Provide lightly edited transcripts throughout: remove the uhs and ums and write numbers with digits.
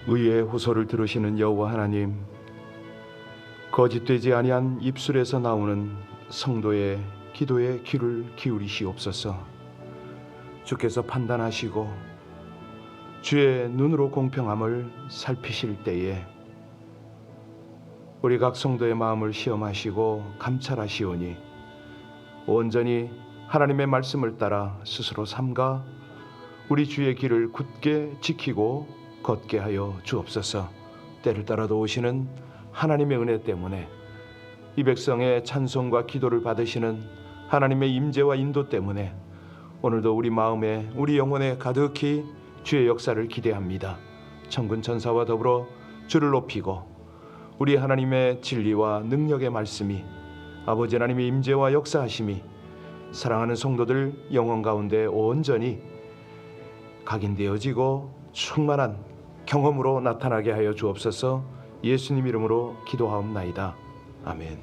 의의 호소를 들으시는 여호와 하나님, 거짓되지 아니한 입술에서 나오는 성도의 기도에 귀를 기울이시옵소서. 주께서 판단하시고 주의 눈으로 공평함을 살피실 때에 우리 각 성도의 마음을 시험하시고 감찰하시오니 온전히 하나님의 말씀을 따라 스스로 삼가 우리 주의 길을 굳게 지키고 걷게 하여 주옵소서. 때를 따라도 오시는 하나님의 은혜 때문에 이 백성의 찬송과 기도를 받으시는 하나님의 임재와 인도 때문에 오늘도 우리 마음에 우리 영혼에 가득히 주의 역사를 기대합니다. 천군 천사와 더불어 주를 높이고 우리 하나님의 진리와 능력의 말씀이 아버지 하나님의 임재와 역사하심이 사랑하는 성도들 영혼 가운데 온전히 각인되어지고 충만한 경험으로 나타나게 하여 주옵소서. 예수님 이름으로 기도하옵나이다. 아멘.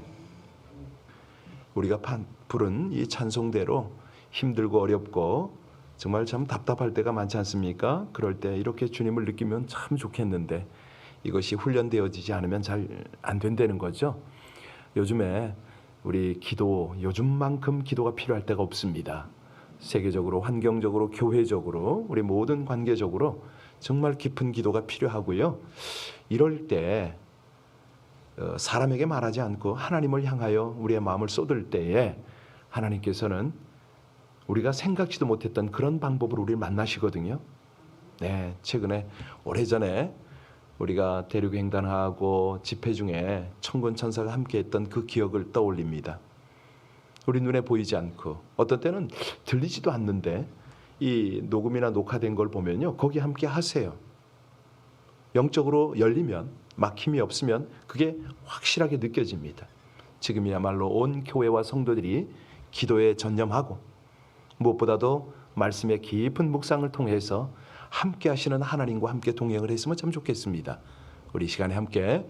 우리가 부른 이 찬송대로 힘들고 어렵고 정말 참 답답할 때가 많지 않습니까? 그럴 때 이렇게 주님을 느끼면 참 좋겠는데 이것이 훈련되어지지 않으면 잘 안 된다는 거죠. 요즘에 우리 기도, 요즘만큼 기도가 필요할 때가 없습니다. 세계적으로, 환경적으로, 교회적으로, 우리 모든 관계적으로 정말 깊은 기도가 필요하고요. 이럴 때 사람에게 말하지 않고 하나님을 향하여 우리의 마음을 쏟을 때에 하나님께서는 우리가 생각지도 못했던 그런 방법으로 우리를 만나시거든요. 네, 최근에 오래전에 우리가 대륙 횡단하고 집회 중에 천군 천사가 함께했던 그 기억을 떠올립니다. 우리 눈에 보이지 않고 어떤 때는 들리지도 않는데 이 녹음이나 녹화된 걸 보면요, 거기 함께 하세요. 영적으로 열리면, 막힘이 없으면 그게 확실하게 느껴집니다. 지금이야말로 온 교회와 성도들이 기도에 전념하고 무엇보다도 말씀의 깊은 묵상을 통해서 함께 하시는 하나님과 함께 동행을 했으면 참 좋겠습니다. 우리 시간에 함께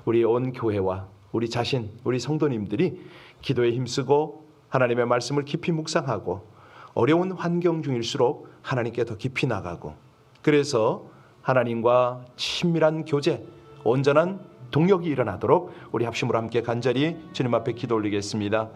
우리 온 교회와 우리 자신, 우리 성도님들이 기도에 힘쓰고 하나님의 말씀을 깊이 묵상하고 어려운 환경 중일수록 하나님께 더 깊이 나가고, 그래서 하나님과 친밀한 교제, 온전한 동역이 일어나도록 우리 합심으로 함께 간절히 주님 앞에 기도 올리겠습니다.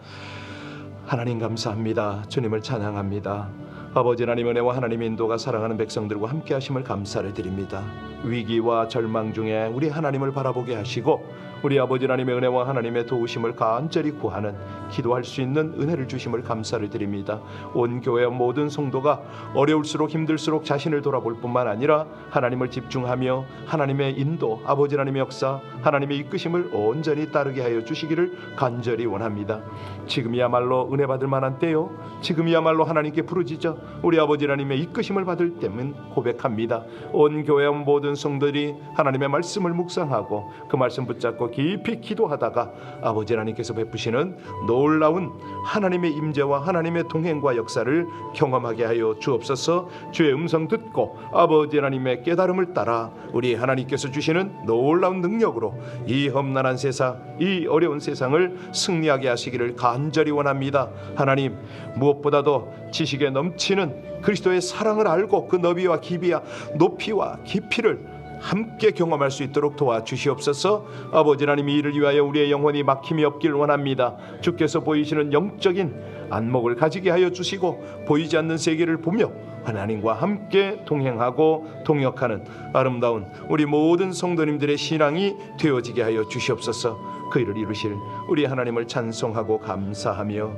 하나님 감사합니다. 주님을 찬양합니다. 아버지 하나님 은혜와 하나님의 인도가 사랑하는 백성들과 함께 하심을 감사를 드립니다. 위기와 절망 중에 우리 하나님을 바라보게 하시고 우리 아버지 하나님의 은혜와 하나님의 도우심을 간절히 구하는, 기도할 수 있는 은혜를 주심을 감사를 드립니다. 온 교회 모든 성도가 어려울수록 힘들수록 자신을 돌아볼 뿐만 아니라 하나님을 집중하며 하나님의 인도, 아버지 하나님의 역사, 하나님의 이끄심을 온전히 따르게 하여 주시기를 간절히 원합니다. 지금이야말로 은혜 받을 만한 때요, 지금이야말로 하나님께 부르짖어 우리 아버지 하나님의 이끄심을 받을 때면 고백합니다. 온 교회 모든 성도들이 하나님의 말씀을 묵상하고 그 말씀 붙잡고 깊이 기도하다가 아버지 하나님께서 베푸시는 놀라운 하나님의 임재와 하나님의 동행과 역사를 경험하게 하여 주옵소서. 주의 음성 듣고 아버지 하나님의 깨달음을 따라 우리 하나님께서 주시는 놀라운 능력으로 이 험난한 세상, 이 어려운 세상을 승리하게 하시기를 간절히 원합니다. 하나님, 무엇보다도 지식에 넘치는 그리스도의 사랑을 알고 그 너비와 깊이와 높이와 깊이를 함께 경험할 수 있도록 도와주시옵소서. 아버지 하나님, 이를 위하여 우리의 영혼이 막힘이 없길 원합니다. 주께서 보이시는 영적인 안목을 가지게 하여 주시고 보이지 않는 세계를 보며 하나님과 함께 동행하고 동역하는 아름다운 우리 모든 성도님들의 신앙이 되어지게 하여 주시옵소서. 그 일을 이루실 우리 하나님을 찬송하고 감사하며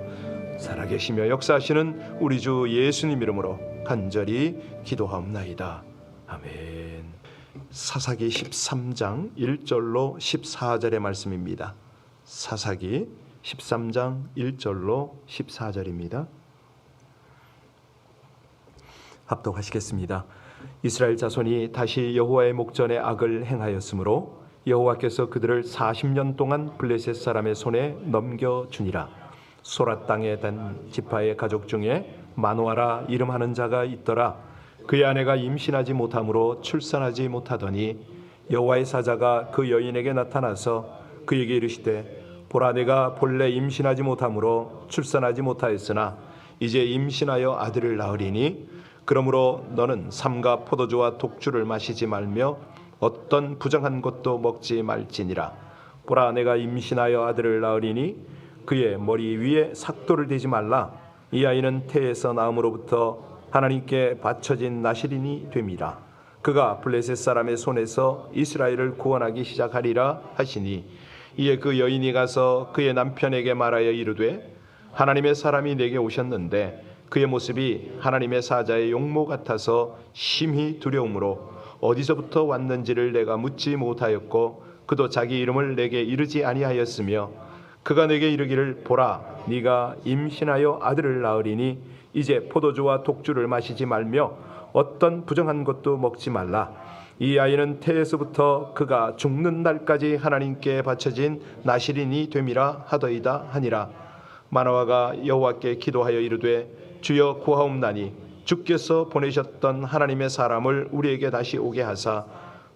살아계시며 역사하시는 우리 주 예수님 이름으로 간절히 기도하옵나이다. 아멘. 사사기 13장 1절로 14절의 말씀입니다. 사사기 13장 1절로 14절입니다. 합독하시겠습니다. 이스라엘 자손이 다시 여호와의 목전에 악을 행하였으므로 여호와께서 그들을 40년 동안 블레셋 사람의 손에 넘겨주니라. 소라 땅에 단 지파의 가족 중에 마노아라 이름하는 자가 있더라. 그의 아내가 임신하지 못함으로 출산하지 못하더니 여호와의 사자가 그 여인에게 나타나서 그에게 이르시되, 보라, 내가 본래 임신하지 못함으로 출산하지 못하였으나 이제 임신하여 아들을 낳으리니 그러므로 너는 삼가 포도주와 독주를 마시지 말며 어떤 부정한 것도 먹지 말지니라. 보라, 내가 임신하여 아들을 낳으리니 그의 머리 위에 삭도를 대지 말라. 이 아이는 태에서 나음으로부터 하나님께 바쳐진 나실인이 됨이라. 그가 블레셋 사람의 손에서 이스라엘을 구원하기 시작하리라 하시니, 이에 그 여인이 가서 그의 남편에게 말하여 이르되, 하나님의 사람이 내게 오셨는데 그의 모습이 하나님의 사자의 용모 같아서 심히 두려움으로 어디서부터 왔는지를 내가 묻지 못하였고, 그도 자기 이름을 내게 이르지 아니하였으며, 그가 내게 이르기를, 보라, 네가 임신하여 아들을 낳으리니 이제 포도주와 독주를 마시지 말며 어떤 부정한 것도 먹지 말라. 이 아이는 태에서부터 그가 죽는 날까지 하나님께 바쳐진 나실인이 됨이라 하더이다 하니라. 마노아가 여호와께 기도하여 이르되, 주여 구하옵나니 주께서 보내셨던 하나님의 사람을 우리에게 다시 오게 하사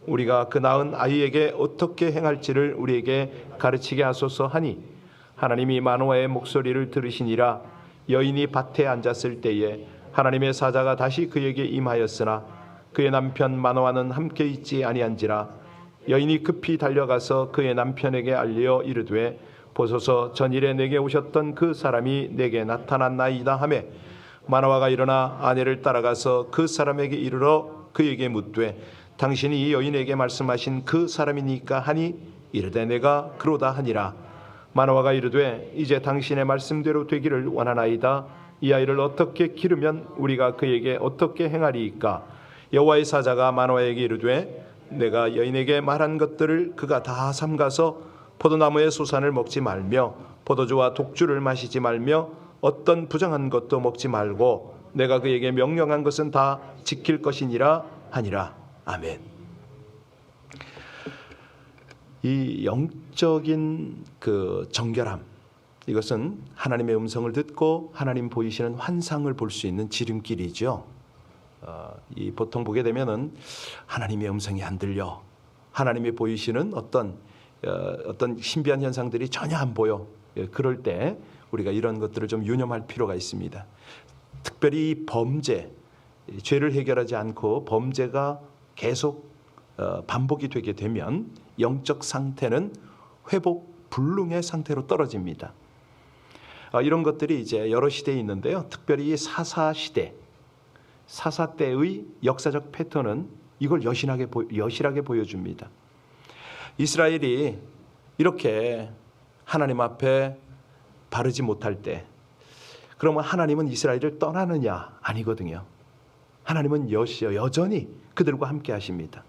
우리가 그 낳은 아이에게 어떻게 행할지를 우리에게 가르치게 하소서 하니, 하나님이 마노아의 목소리를 들으시니라. 여인이 밭에 앉았을 때에 하나님의 사자가 다시 그에게 임하였으나 그의 남편 마노아는 함께 있지 아니한지라. 여인이 급히 달려가서 그의 남편에게 알려 이르되, 보소서, 전일에 내게 오셨던 그 사람이 내게 나타났나이다 하매, 마노아가 일어나 아내를 따라가서 그 사람에게 이르러 그에게 묻되, 당신이 이 여인에게 말씀하신 그 사람이니까 하니, 이르되 내가 그로다 하니라. 마노아가 이르되, 이제 당신의 말씀대로 되기를 원하나이다. 이 아이를 어떻게 기르면 우리가 그에게 어떻게 행하리이까? 여호와의 사자가 마노아에게 이르되, 내가 여인에게 말한 것들을 그가 다 삼가서 포도나무의 소산을 먹지 말며 포도주와 독주를 마시지 말며 어떤 부정한 것도 먹지 말고 내가 그에게 명령한 것은 다 지킬 것이니라 하니라. 아멘. 이 영적인 그 정결함, 이것은 하나님의 음성을 듣고 하나님 보이시는 환상을 볼 수 있는 지름길이죠. 이 보통 보게 되면은 하나님의 음성이 안 들려, 하나님이 보이시는 어떤 신비한 현상들이 전혀 안 보여. 그럴 때 우리가 이런 것들을 좀 유념할 필요가 있습니다. 특별히 이 범죄, 죄를 해결하지 않고 범죄가 계속 반복이 되게 되면 영적 상태는 회복 불능의 상태로 떨어집니다. 이런 것들이 이제 여러 시대에 있는데요. 특별히 사사 시대, 사사 때의 역사적 패턴은 이걸 여실하게 보여줍니다. 이스라엘이 이렇게 하나님 앞에 바르지 못할 때, 그러면 하나님은 이스라엘을 떠나느냐? 아니거든요. 하나님은 여전히 그들과 함께 하십니다.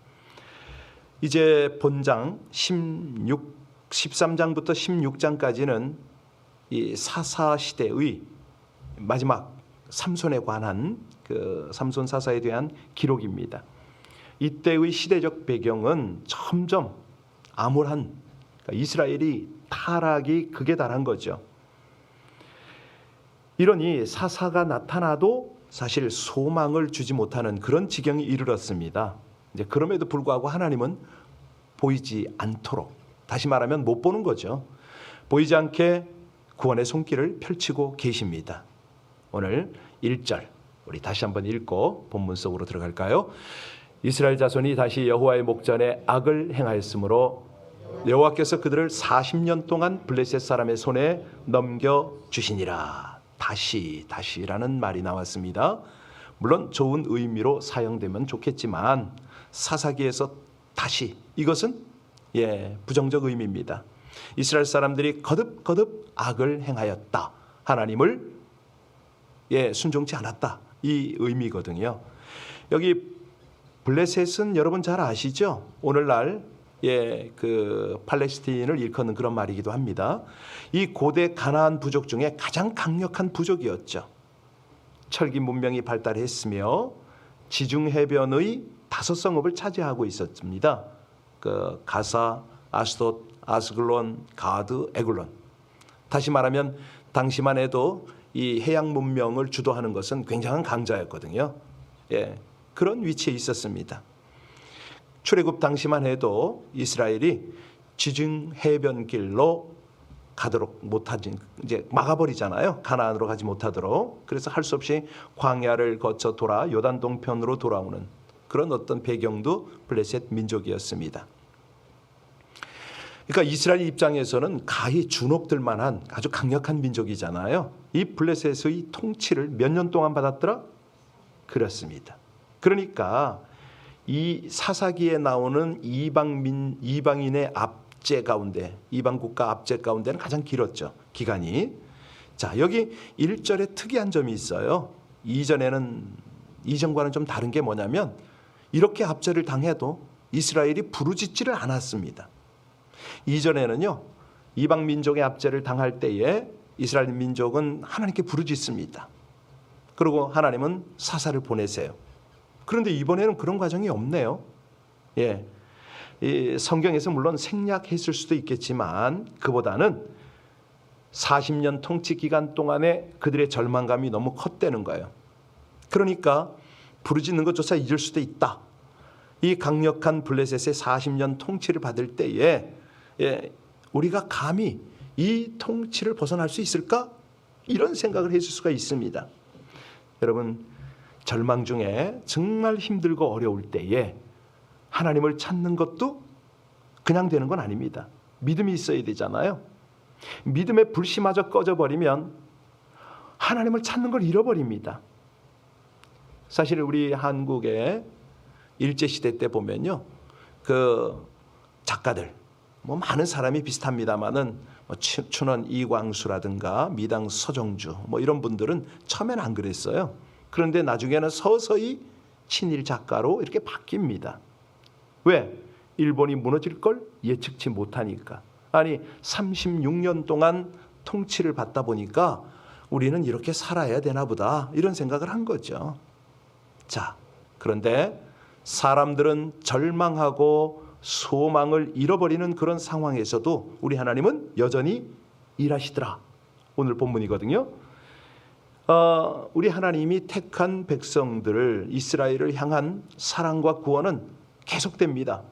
이제 본장 13장부터 16장까지는 이 사사 시대의 마지막 삼손에 관한 그 삼손 사사에 대한 기록입니다. 이때의 시대적 배경은 점점 암울한, 그러니까 이스라엘이 타락이 극에 달한 거죠. 이러니 사사가 나타나도 사실 소망을 주지 못하는 그런 지경에 이르렀습니다. 이제 그럼에도 불구하고 하나님은 보이지 않도록, 다시 말하면 못 보는 거죠. 보이지 않게 구원의 손길을 펼치고 계십니다. 오늘 1절 우리 다시 한번 읽고 본문 속으로 들어갈까요? 이스라엘 자손이 다시 여호와의 목전에 악을 행하였으므로 여호와께서 그들을 40년 동안 블레셋 사람의 손에 넘겨주시니라. 다시라는 말이 나왔습니다. 물론 좋은 의미로 사용되면 좋겠지만 사사기에서 다시, 이것은 부정적 의미입니다. 이스라엘 사람들이 거듭 악을 행하였다, 하나님을 순종치 않았다, 이 의미거든요. 여기 블레셋은 여러분 잘 아시죠? 오늘날 그 팔레스틴을 일컫는 그런 말이기도 합니다. 이 고대 가나안 부족 중에 가장 강력한 부족이었죠. 철기 문명이 발달했으며 지중 해변의 5성읍을 차지하고 있었습니다. 그 가사, 아스돗, 아스글론, 가드, 에글론. 다시 말하면 당시만 해도 이 해양 문명을 주도하는 것은 굉장한 강자였거든요. 그런 위치에 있었습니다. 출애굽 당시만 해도 이스라엘이 지중 해변길로 가도록 못하지, 이제 막아버리잖아요. 가나안으로 가지 못하도록. 그래서 할 수 없이 광야를 거쳐 돌아 요단 동편으로 돌아오는 그런 어떤 배경도 블레셋 민족이었습니다. 그러니까 이스라엘 입장에서는 가히 주눅들만한 아주 강력한 민족이잖아요. 이 블레셋의 통치를 몇 년 동안 받았더라? 그렇습니다. 그러니까 이 사사기에 나오는 이방인의 압제 가운데, 이방 국가 압제 가운데는 가장 길었죠, 기간이. 자, 여기 1절에 특이한 점이 있어요. 이전과는 좀 다른 게 뭐냐면 이렇게 압제를 당해도 이스라엘이 부르짖지를 않았습니다. 이전에는요, 이방 민족의 압제를 당할 때에 이스라엘 민족은 하나님께 부르짖습니다. 그리고 하나님은 사사를 보내세요. 그런데 이번에는 그런 과정이 없네요. 예, 이 성경에서 물론 생략했을 수도 있겠지만 그보다는 40년 통치 기간 동안에 그들의 절망감이 너무 컸다는 거예요. 그러니까 부르짖는 것조차 잊을 수도 있다. 이 강력한 블레셋의 40년 통치를 받을 때에 우리가 감히 이 통치를 벗어날 수 있을까? 이런 생각을 해줄 수가 있습니다. 여러분, 절망 중에 정말 힘들고 어려울 때에 하나님을 찾는 것도 그냥 되는 건 아닙니다. 믿음이 있어야 되잖아요. 믿음의 불씨마저 꺼져버리면 하나님을 찾는 걸 잃어버립니다. 사실 우리 한국의 일제시대 때 보면요, 그 작가들, 많은 사람이 비슷합니다만은 춘원 이광수라든가 미당 서정주 이런 분들은 처음에는 안 그랬어요. 그런데 나중에는 서서히 친일 작가로 이렇게 바뀝니다. 왜? 일본이 무너질 걸 예측치 못하니까. 아니 36년 동안 통치를 받다 보니까 우리는 이렇게 살아야 되나 보다 이런 생각을 한 거죠. 자, 그런데 사람들은 절망하고 소망을 잃어버리는 그런 상황에서도 우리 하나님은 여전히 일하시더라. 오늘 본문이거든요. 우리 하나님이 택한 백성들을, 이스라엘을 향한 사랑과 구원은 계속됩니다.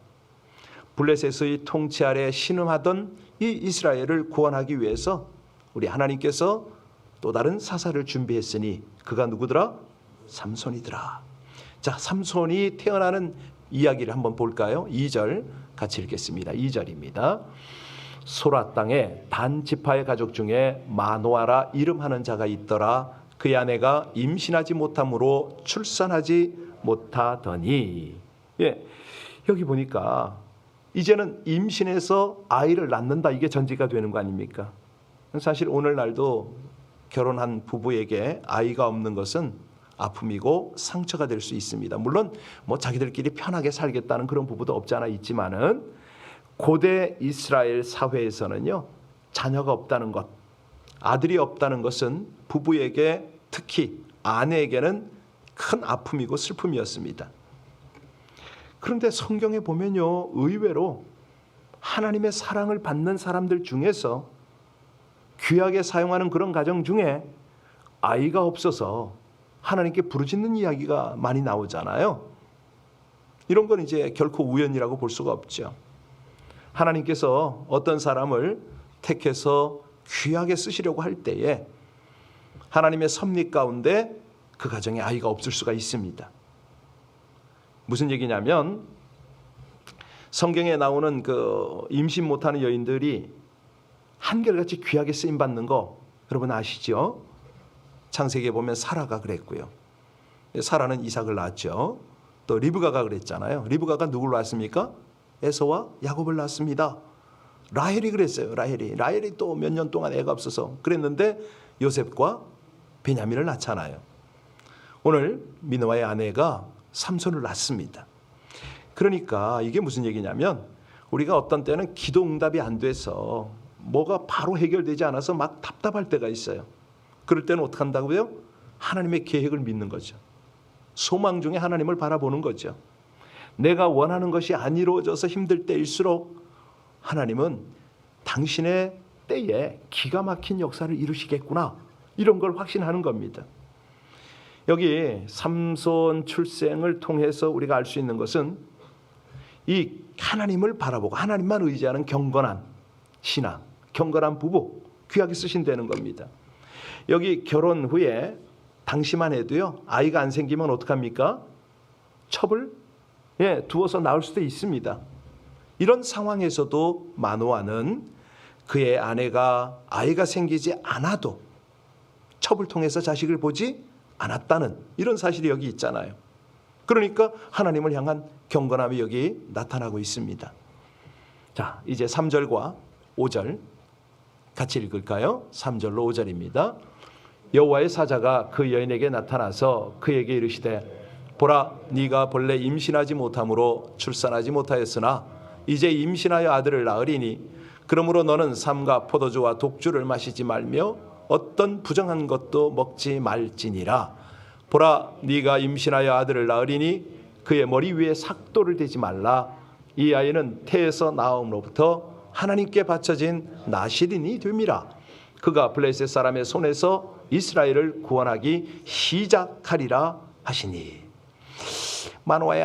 블레셋의 통치 아래 신음하던 이 이스라엘을 구원하기 위해서 우리 하나님께서 또 다른 사사를 준비했으니 그가 누구더라? 삼손이더라. 자, 삼손이 태어나는 이야기를 한번 볼까요? 2절 같이 읽겠습니다. 2절입니다. 소라 땅에 단 지파의 가족 중에 마노아라 이름하는 자가 있더라. 그의 아내가 임신하지 못함으로 출산하지 못하더니. 예, 여기 보니까 이제는 임신해서 아이를 낳는다, 이게 전제가 되는 거 아닙니까? 사실 오늘날도 결혼한 부부에게 아이가 없는 것은 아픔이고 상처가 될 수 있습니다. 물론 자기들끼리 편하게 살겠다는 그런 부부도 없지 않아 있지만은 고대 이스라엘 사회에서는요, 자녀가 없다는 것, 아들이 없다는 것은 부부에게, 특히 아내에게는 큰 아픔이고 슬픔이었습니다. 그런데 성경에 보면요, 의외로 하나님의 사랑을 받는 사람들 중에서 귀하게 사용하는 그런 가정 중에 아이가 없어서 하나님께 부르짖는 이야기가 많이 나오잖아요. 이런 건 이제 결코 우연이라고 볼 수가 없죠. 하나님께서 어떤 사람을 택해서 귀하게 쓰시려고 할 때에 하나님의 섭리 가운데 그 가정에 아이가 없을 수가 있습니다. 무슨 얘기냐면 성경에 나오는 그 임신 못하는 여인들이 한결같이 귀하게 쓰임 받는 거 여러분 아시죠? 창세기에 보면 사라가 그랬고요. 사라는 이삭을 낳았죠. 또 리브가가 그랬잖아요. 리브가가 누굴 낳았습니까? 에서와 야곱을 낳았습니다. 라헬이 그랬어요. 라헬이 또 몇 년 동안 애가 없어서 그랬는데 요셉과 베냐민을 낳잖아요. 오늘 미노아의 아내가 삼손을 낳습니다. 그러니까 이게 무슨 얘기냐면 우리가 어떤 때는 기도 응답이 안 돼서 뭐가 바로 해결되지 않아서 막 답답할 때가 있어요. 그럴 때는 어떻게 한다고요? 하나님의 계획을 믿는 거죠. 소망 중에 하나님을 바라보는 거죠. 내가 원하는 것이 안 이루어져서 힘들 때일수록 하나님은 당신의 때에 기가 막힌 역사를 이루시겠구나, 이런 걸 확신하는 겁니다. 여기 삼손 출생을 통해서 우리가 알 수 있는 것은 이 하나님을 바라보고 하나님만 의지하는 경건한 신앙, 경건한 부부 귀하게 쓰신다는 겁니다. 여기 결혼 후에 당시만 해도요, 아이가 안 생기면 어떡합니까? 첩을 두어서 낳을 수도 있습니다. 이런 상황에서도 마노아는 그의 아내가 아이가 생기지 않아도 첩을 통해서 자식을 보지 않았다는 이런 사실이 여기 있잖아요. 그러니까 하나님을 향한 경건함이 여기 나타나고 있습니다. 자, 이제 3절과 5절 같이 읽을까요? 3절로 5절입니다. 여호와의 사자가 그 여인에게 나타나서 그에게 이르시되 보라, 네가 본래 임신하지 못함으로 출산하지 못하였으나 이제 임신하여 아들을 낳으리니 그러므로 너는 삼가 포도주와 독주를 마시지 말며 어떤 부정한 것도 먹지 말지니라. 보라, 네가 임신하여 아들을 낳으리니 그의 머리 위에 삭도를 대지 말라. 이 아이는 태에서 나옴으로부터 하나님께 바쳐진 나실인이 됨이라. 그가 블레셋 사람의 손에서 이스라엘을 구원하기 시작하리라 하시니. 마노아의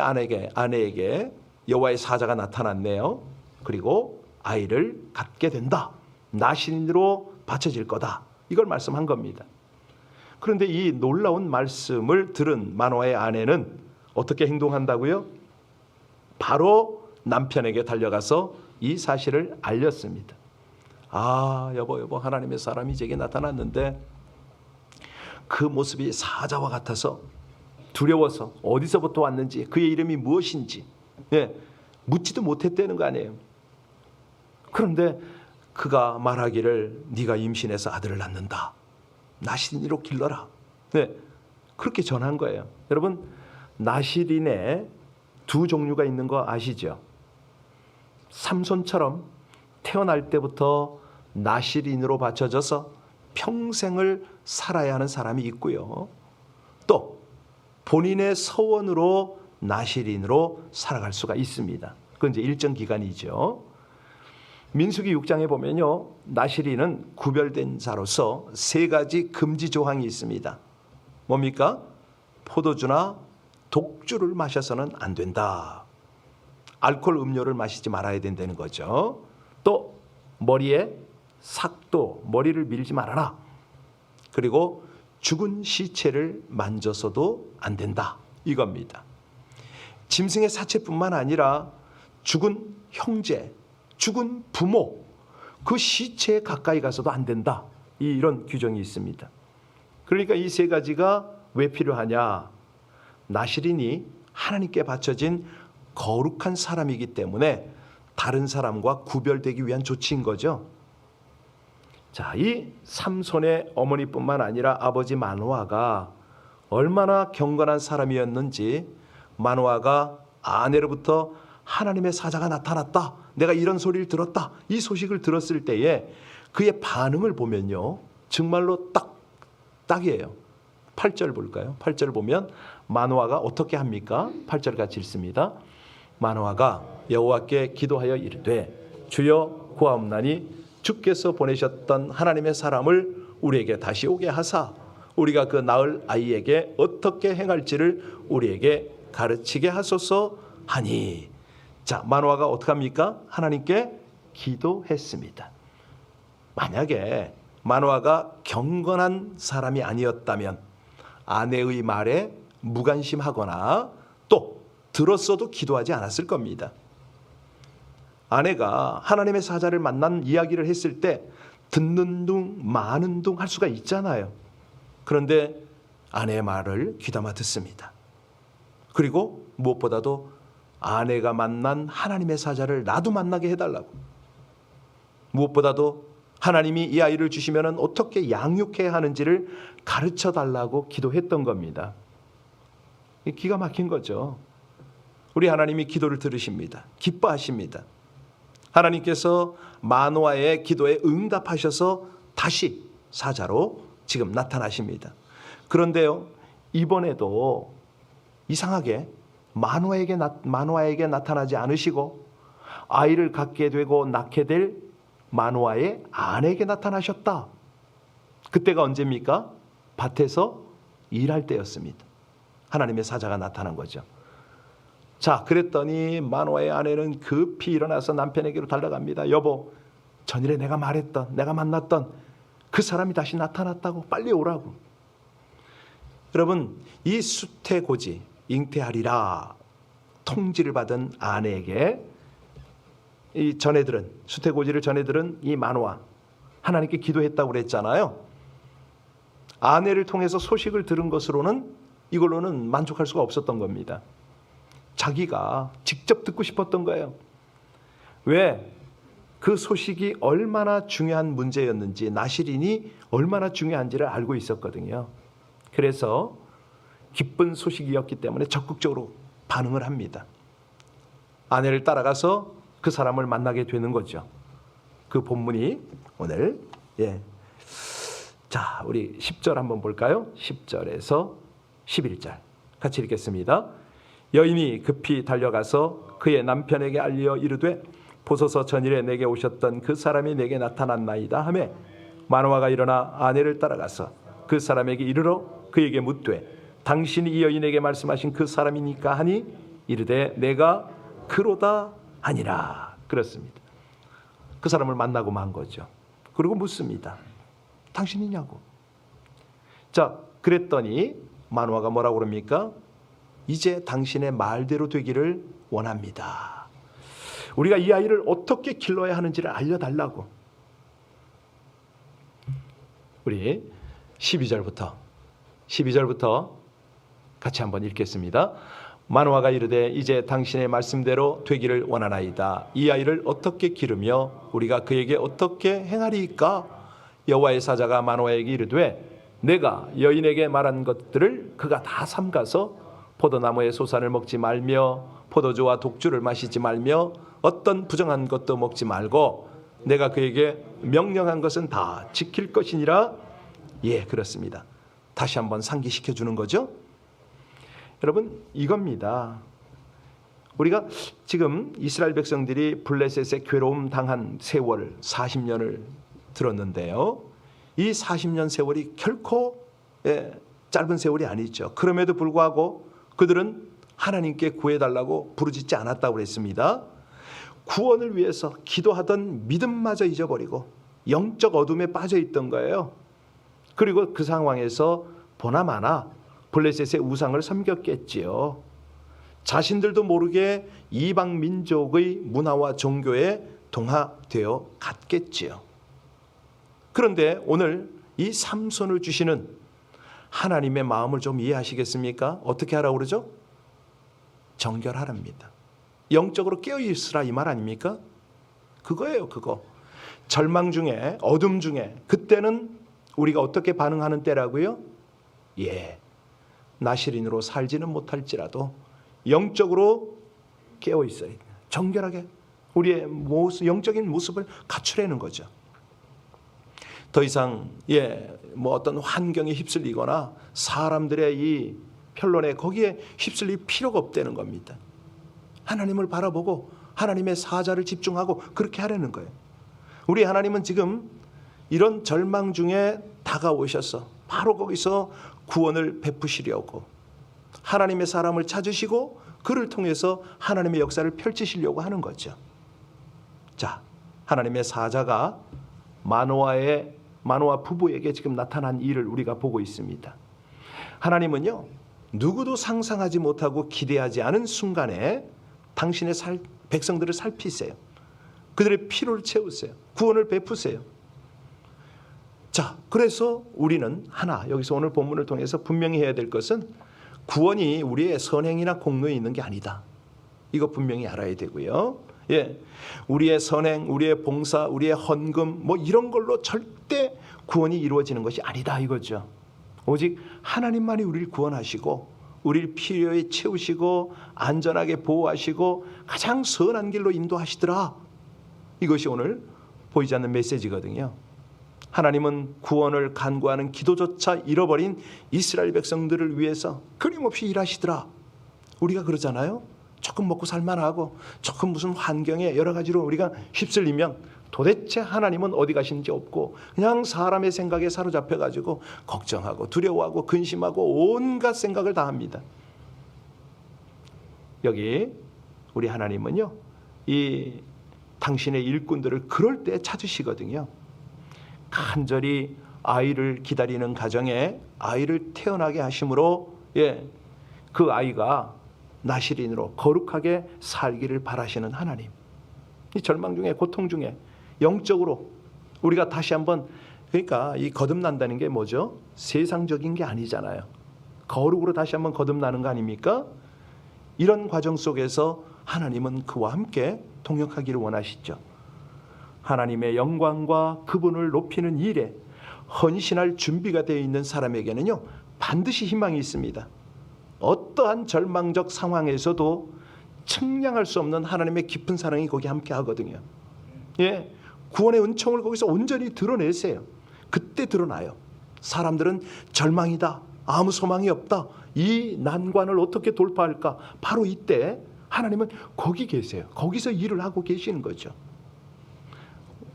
아내에게 여호와의 사자가 나타났네요. 그리고 아이를 갖게 된다. 나실인으로 바쳐질 거다. 이걸 말씀한 겁니다. 그런데 이 놀라운 말씀을 들은 마노아의 아내는 어떻게 행동한다고요? 바로 남편에게 달려가서 이 사실을 알렸습니다. 아, 여보, 하나님의 사람이 제게 나타났는데 그 모습이 사자와 같아서 두려워서 어디서부터 왔는지 그의 이름이 무엇인지 묻지도 못했다는 거 아니에요. 그런데 그가 말하기를 네가 임신해서 아들을 낳는다. 나실인으로 길러라. 그렇게 전한 거예요. 여러분, 나실인에 두 종류가 있는 거 아시죠? 삼손처럼 태어날 때부터 나실인으로 바쳐져서 평생을 살아야 하는 사람이 있고요. 또 본인의 서원으로 나실인으로 살아갈 수가 있습니다. 그건 이제 일정 기간이죠. 민수기 6장에 보면요, 나실인은 구별된 자로서 세 가지 금지 조항이 있습니다. 뭡니까? 포도주나 독주를 마셔서는 안 된다. 알코올 음료를 마시지 말아야 된다는 거죠. 또 머리에 삭도, 머리를 밀지 말아라. 그리고 죽은 시체를 만져서도 안 된다. 이겁니다. 짐승의 사체뿐만 아니라 죽은 형제, 죽은 부모, 그 시체에 가까이 가서도 안 된다. 이런 규정이 있습니다. 그러니까 이 세 가지가 왜 필요하냐? 나실인이 하나님께 바쳐진 거룩한 사람이기 때문에 다른 사람과 구별되기 위한 조치인 거죠. 자, 이 삼손의 어머니뿐만 아니라 아버지 마노아가 얼마나 경건한 사람이었는지 마노아가 아내로부터 하나님의 사자가 나타났다, 내가 이런 소리를 들었다, 이 소식을 들었을 때에 그의 반응을 보면요, 정말로 딱이에요. 8절 볼까요? 8절 보면 마노아가 어떻게 합니까? 8절 같이 읽습니다. 마노아가 여호와께 기도하여 이르되 주여 구하옵나니 주께서 보내셨던 하나님의 사람을 우리에게 다시 오게 하사 우리가 그 낳을 아이에게 어떻게 행할지를 우리에게 가르치게 하소서 하니. 자, 마노아가 어떻게 합니까? 하나님께 기도했습니다. 만약에 마노아가 경건한 사람이 아니었다면 아내의 말에 무관심하거나 또 들었어도 기도하지 않았을 겁니다. 아내가 하나님의 사자를 만난 이야기를 했을 때 듣는 둥 마는 둥 할 수가 있잖아요. 그런데 아내의 말을 귀담아 듣습니다. 그리고 무엇보다도 아내가 만난 하나님의 사자를 나도 만나게 해달라고, 무엇보다도 하나님이 이 아이를 주시면 어떻게 양육해야 하는지를 가르쳐달라고 기도했던 겁니다. 기가 막힌 거죠. 우리 하나님이 기도를 들으십니다. 기뻐하십니다. 하나님께서 마노아의 기도에 응답하셔서 다시 사자로 지금 나타나십니다. 그런데요, 이번에도 이상하게 마노아에게 나타나지 않으시고 아이를 갖게 되고 낳게 될 마노아의 아내에게 나타나셨다. 그때가 언제입니까? 밭에서 일할 때였습니다. 하나님의 사자가 나타난 거죠. 자, 그랬더니 마노아의 아내는 급히 일어나서 남편에게로 달려갑니다. 여보, 전일에 내가 만났던 그 사람이 다시 나타났다고, 빨리 오라고. 여러분, 이 수태고지 잉태하리라 통지를 받은 아내에게 이 전애들은, 수태고지를 전애들은 이 마노아 하나님께 기도했다고 그랬잖아요. 아내를 통해서 소식을 들은 것으로는 이걸로는 만족할 수가 없었던 겁니다. 자기가 직접 듣고 싶었던 거예요. 왜? 그 소식이 얼마나 중요한 문제였는지, 나실인이 얼마나 중요한지를 알고 있었거든요. 그래서 기쁜 소식이었기 때문에 적극적으로 반응을 합니다. 아내를 따라가서 그 사람을 만나게 되는 거죠. 그 본문이 오늘 자, 우리 10절 한번 볼까요? 10절에서 11절 같이 읽겠습니다. 여인이 급히 달려가서 그의 남편에게 알려 이르되 보소서 전일에 내게 오셨던 그 사람이 내게 나타났나이다 하매 마노아가 일어나 아내를 따라가서 그 사람에게 이르러 그에게 묻되 당신이 이 여인에게 말씀하신 그 사람이니까 하니 이르되 내가 그로다 하니라. 그렇습니다. 그 사람을 만나고 만 거죠. 그리고 묻습니다. 당신이냐고. 자, 그랬더니 마노아가 뭐라고 그럽니까? 이제 당신의 말대로 되기를 원합니다. 우리가 이 아이를 어떻게 길러야 하는지를 알려달라고. 우리 12절부터 같이 한번 읽겠습니다. 마노아가 이르되 이제 당신의 말씀대로 되기를 원하나이다. 이 아이를 어떻게 기르며 우리가 그에게 어떻게 행하리이까? 여호와의 사자가 마노아에게 이르되 내가 여인에게 말한 것들을 그가 다 삼가서 포도나무의 소산을 먹지 말며 포도주와 독주를 마시지 말며 어떤 부정한 것도 먹지 말고 내가 그에게 명령한 것은 다 지킬 것이니라. 예, 그렇습니다. 다시 한번 상기시켜 주는 거죠. 여러분, 이겁니다. 우리가 지금 이스라엘 백성들이 블레셋의 괴로움 당한 세월 40년을 들었는데요. 이 40년 세월이 결코 짧은 세월이 아니죠. 그럼에도 불구하고 그들은 하나님께 구해달라고 부르짖지 않았다고 그랬습니다. 구원을 위해서 기도하던 믿음마저 잊어버리고 영적 어둠에 빠져 있던 거예요. 그리고 그 상황에서 보나마나 블레셋의 우상을 섬겼겠지요. 자신들도 모르게 이방 민족의 문화와 종교에 동화되어 갔겠지요. 그런데 오늘 이 삼손을 주시는 하나님의 마음을 좀 이해하시겠습니까? 어떻게 하라고 그러죠? 정결하랍니다. 영적으로 깨어있으라 이 말 아닙니까? 그거예요, 그거. 절망 중에, 어둠 중에, 그때는 우리가 어떻게 반응하는 때라고요? 예, 나실인으로 살지는 못할지라도 영적으로 깨어있어야 돼요. 정결하게 우리의 모습, 영적인 모습을 갖추려는 거죠. 더 이상 뭐 어떤 환경에 휩쓸리거나 사람들의 이 편론에 거기에 휩쓸릴 필요가 없다는 겁니다. 하나님을 바라보고 하나님의 사자를 집중하고 그렇게 하려는 거예요. 우리 하나님은 지금 이런 절망 중에 다가오셔서 바로 거기서 구원을 베푸시려고 하나님의 사람을 찾으시고 그를 통해서 하나님의 역사를 펼치시려고 하는 거죠. 자, 하나님의 사자가 마노아 부부에게 지금 나타난 일을 우리가 보고 있습니다. 하나님은요, 누구도 상상하지 못하고 기대하지 않은 순간에 당신의 백성들을 살피세요. 그들의 필요를 채우세요. 구원을 베푸세요. 자, 그래서 우리는 여기서 오늘 본문을 통해서 분명히 해야 될 것은 구원이 우리의 선행이나 공로에 있는 게 아니다. 이거 분명히 알아야 되고요. 우리의 선행, 우리의 봉사, 우리의 헌금 뭐 이런 걸로 절대 구원이 이루어지는 것이 아니다 이거죠. 오직 하나님만이 우리를 구원하시고 우리를 필요에 채우시고 안전하게 보호하시고 가장 선한 길로 인도하시더라. 이것이 오늘 보이지 않는 메시지거든요. 하나님은 구원을 간구하는 기도조차 잃어버린 이스라엘 백성들을 위해서 끊임없이 일하시더라. 우리가 그러잖아요. 조금 먹고 살만하고 조금 무슨 환경에 여러 가지로 우리가 휩쓸리면 도대체 하나님은 어디 가시는지 없고 그냥 사람의 생각에 사로잡혀가지고 걱정하고 두려워하고 근심하고 온갖 생각을 다 합니다. 여기 우리 하나님은요, 이 당신의 일꾼들을 그럴 때 찾으시거든요. 간절히 아이를 기다리는 가정에 아이를 태어나게 하심으로 그 아이가 나실인으로 거룩하게 살기를 바라시는 하나님, 이 절망 중에, 고통 중에 영적으로 우리가 다시 한번, 그러니까 이 거듭난다는 게 뭐죠? 세상적인 게 아니잖아요. 거룩으로 다시 한번 거듭나는 거 아닙니까? 이런 과정 속에서 하나님은 그와 함께 동역하기를 원하시죠. 하나님의 영광과 그분을 높이는 일에 헌신할 준비가 되어 있는 사람에게는요, 반드시 희망이 있습니다. 어떠한 절망적 상황에서도 측량할 수 없는 하나님의 깊은 사랑이 거기 함께 하거든요. 예, 구원의 은총을 거기서 온전히 드러내세요. 그때 드러나요. 사람들은 절망이다, 아무 소망이 없다, 이 난관을 어떻게 돌파할까? 바로 이때 하나님은 거기 계세요. 거기서 일을 하고 계시는 거죠.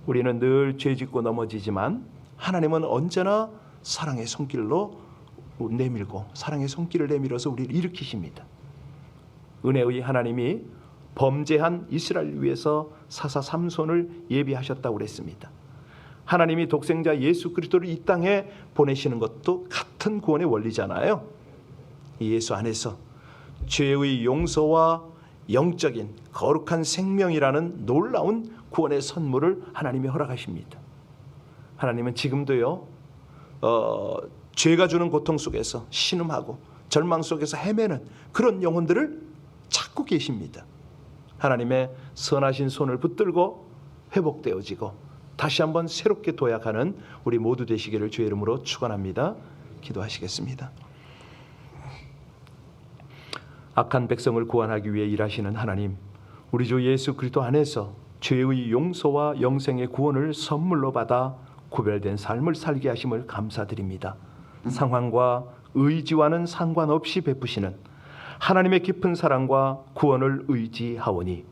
우리는 늘 죄짓고 넘어지지만 하나님은 언제나 사랑의 손길로 내밀고 사랑의 손길을 내밀어서 우리를 일으키십니다. 은혜의 하나님이 범죄한 이스라엘을 위해서 사사 삼손을 예비하셨다고 그랬습니다. 하나님이 독생자 예수 그리스도를 이 땅에 보내시는 것도 같은 구원의 원리잖아요. 예수 안에서 죄의 용서와 영적인 거룩한 생명이라는 놀라운 구원의 선물을 하나님이 허락하십니다. 하나님은 지금도요, 죄가 주는 고통 속에서 신음하고 절망 속에서 헤매는 그런 영혼들을 찾고 계십니다. 하나님의 선하신 손을 붙들고 회복되어지고 다시 한번 새롭게 도약하는 우리 모두 되시기를 주의 이름으로 축원합니다. 기도하시겠습니다. 악한 백성을 구원하기 위해 일하시는 하나님, 우리 주 예수 그리스도 안에서 죄의 용서와 영생의 구원을 선물로 받아 구별된 삶을 살게 하심을 감사드립니다. 상황과 의지와는 상관없이 베푸시는 하나님의 깊은 사랑과 구원을 의지하오니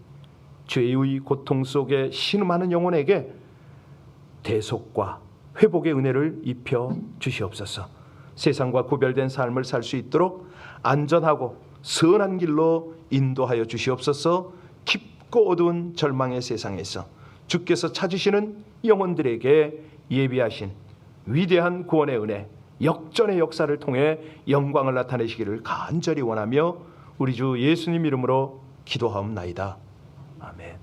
죄의 고통 속에 신음하는 영혼에게 대속과 회복의 은혜를 입혀 주시옵소서. 세상과 구별된 삶을 살 수 있도록 안전하고 선한 길로 인도하여 주시옵소서. 깊고 어두운 절망의 세상에서 주께서 찾으시는 영혼들에게 예비하신 위대한 구원의 은혜, 역전의 역사를 통해 영광을 나타내시기를 간절히 원하며 우리 주 예수님 이름으로 기도하옵나이다. 아멘.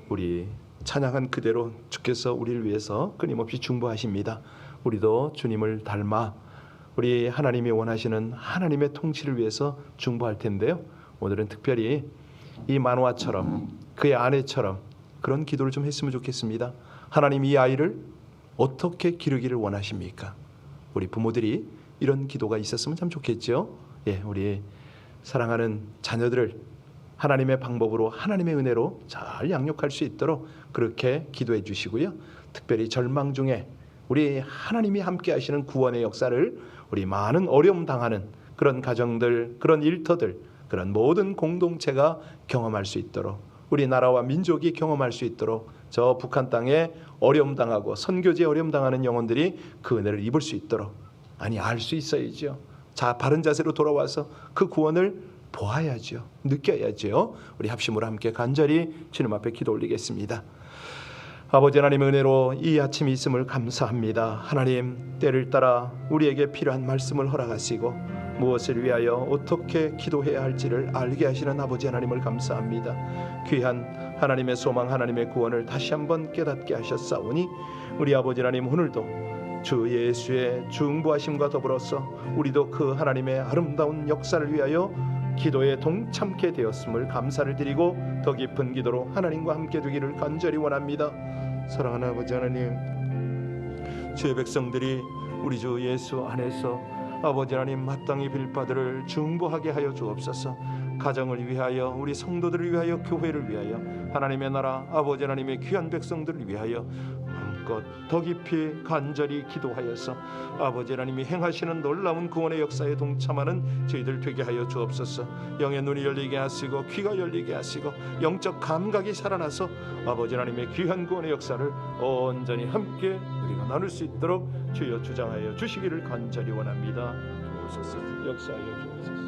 우리 찬양한 그대로 주께서 우리를 위해서 끊임없이 중보하십니다. 우리도 주님을 닮아 우리 하나님이 원하시는 하나님의 통치를 위해서 중보할 텐데요. 오늘은 특별히 이 만화처럼 그의 아내처럼 그런 기도를 좀 했으면 좋겠습니다. 하나님, 이 아이를 어떻게 기르기를 원하십니까? 우리 부모들이 이런 기도가 있었으면 참 좋겠죠. 예, 우리 사랑하는 자녀들을 하나님의 방법으로, 하나님의 은혜로 잘 양육할 수 있도록 그렇게 기도해 주시고요. 특별히 절망 중에 우리 하나님이 함께 하시는 구원의 역사를 우리 많은 어려움 당하는 그런 가정들, 그런 일터들, 그런 모든 공동체가 경험할 수 있도록, 우리 나라와 민족이 경험할 수 있도록 저 북한 땅에 어려움 당하고 선교지에 어려움 당하는 영혼들이 그 은혜를 입을 수 있도록, 아니 알 수 있어야죠. 자, 바른 자세로 돌아와서 그 구원을 보아야죠. 느껴야죠. 우리 합심으로 함께 간절히 주님 앞에 기도 올리겠습니다. 아버지 하나님의 은혜로 이 아침이 있음을 감사합니다. 하나님, 때를 따라 우리에게 필요한 말씀을 허락하시고 무엇을 위하여 어떻게 기도해야 할지를 알게 하시는 아버지 하나님을 감사합니다. 귀한 하나님의 소망, 하나님의 구원을 다시 한번 깨닫게 하셨사오니 우리 아버지 하나님, 오늘도 주 예수의 중보하심과 더불어서 우리도 그 하나님의 아름다운 역사를 위하여 기도에 동참케 되었음을 감사를 드리고 더 깊은 기도로 하나님과 함께 되기를 간절히 원합니다. 사랑하는 아버지 하나님, 주의 백성들이 우리 주 예수 안에서 아버지 하나님 마땅히 빌 바들을 중보하게 하여 주옵소서. 가정을 위하여, 우리 성도들을 위하여, 교회를 위하여, 하나님의 나라 아버지 하나님의 귀한 백성들을 위하여 마음껏 더 깊이 간절히 기도하여서 아버지 하나님이 행하시는 놀라운 구원의 역사에 동참하는 저희들 되게 하여 주옵소서. 영의 눈이 열리게 하시고 귀가 열리게 하시고 영적 감각이 살아나서 아버지 하나님의 귀한 구원의 역사를 온전히 함께 우리가 나눌 수 있도록 주여 주장하여 주시기를 간절히 원합니다. 주옵소서. 역사하여 주옵소서.